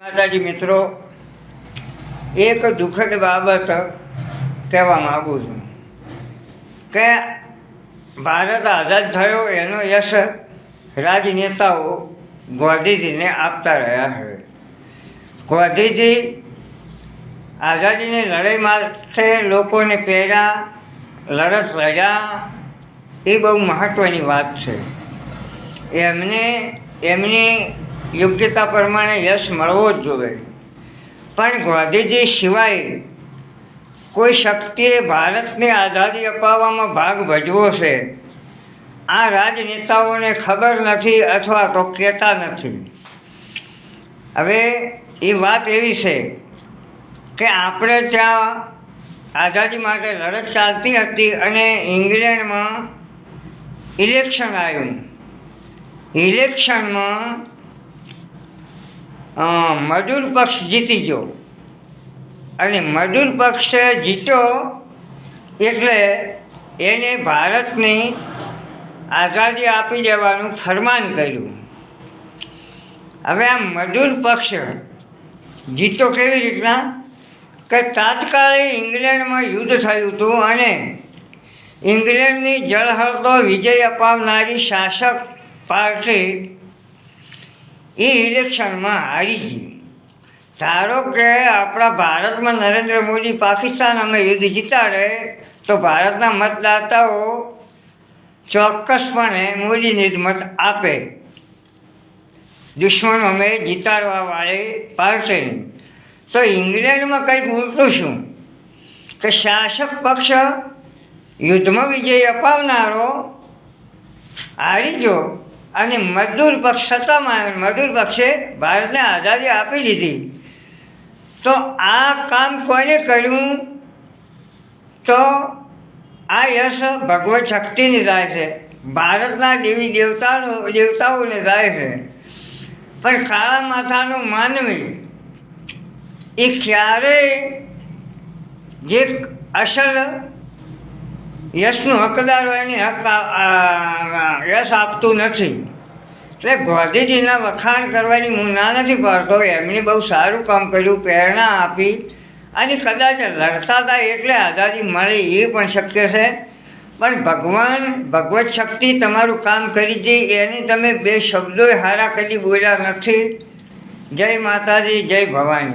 માતાજી મિત્રો, એક દુઃખદ બાબત કહેવા માગું છું કે ભારત આઝાદ થયો એનો યશ રાજનેતાઓ ગાંધીજીને આપતા રહ્યા છે. ગાંધીજી આઝાદીની લડાઈ માટે લોકોને પહેર્યા, લડત લડ્યા, એ બહુ મહત્ત્વની વાત છે. એમની યોગ્યતા પ્રમાણે યશ મળવો જ જોઈએ. પણ ગાંધીજી સિવાય કોઈ શક્તિએ ભારતને આઝાદી અપાવવામાં ભાગ ભજવો છે આ રાજનેતાઓને ખબર નથી અથવા તો કહેતા નથી. હવે એ વાત એવી છે કે આપણે ત્યાં આઝાદી માટે લડત ચાલતી હતી અને ઇંગ્લેન્ડમાં ઇલેક્શન આવ્યું. ઇલેક્શનમાં મજૂર પક્ષ જીતી ગયો અને મજૂર પક્ષ જીત્યો એટલે એને ભારતની આઝાદી આપી દેવાનું ફરમાન કર્યું. હવે આ મજૂર પક્ષ જીતો કેવી રીતના કે તાત્કાલિક ઇંગ્લેન્ડમાં યુદ્ધ થયું હતું અને ઇંગ્લેન્ડની જળહળતો વિજય અપાવનારી શાસક પાર્ટી એ ઇલેક્શનમાં હારી ગઈ. ધારો કે આપણા ભારતમાં નરેન્દ્ર મોદી પાકિસ્તાન અમે યુદ્ધ જીતાડે તો ભારતના મતદાતાઓ ચોક્કસપણે મોદીને જ મત આપે, દુશ્મનો અમે જીતાડવાવાળી પાર્ટીને. તો ઇંગ્લેન્ડમાં કંઈક ઉલટું શું કે શાસક પક્ષ યુદ્ધમાં વિજય અપાવનારો હારી ગયો અને મજદૂર પક્ષ સત્તામાં આવ્યો. મજદૂર પક્ષે ભારતને આઝાદી આપી દીધી. તો આ કામ કોને કર્યું? તો આ યશ ભગવત શક્તિને જાય છે, ભારતના દેવી દેવતાઓને જાય છે. પણ કાળા માથાનો માનવી એ ક્યારેય જે અસલ યશનું હકદાર હોય એને યશ આપતું નથી. એટલે ગાંધીજીના વખાણ કરવાની હું ના નથી પાડતો. એમણે બહુ સારું કામ કર્યું, પ્રેરણા આપી અને કદાચ લડતા હતા એટલે આઝાદી મળી એ પણ શક્ય છે. પણ ભગવત શક્તિ તમારું કામ કરી હતી એને તમે બે શબ્દોય હારા કદી બોલ્યા નથી. જય માતાજી, જય ભવાની.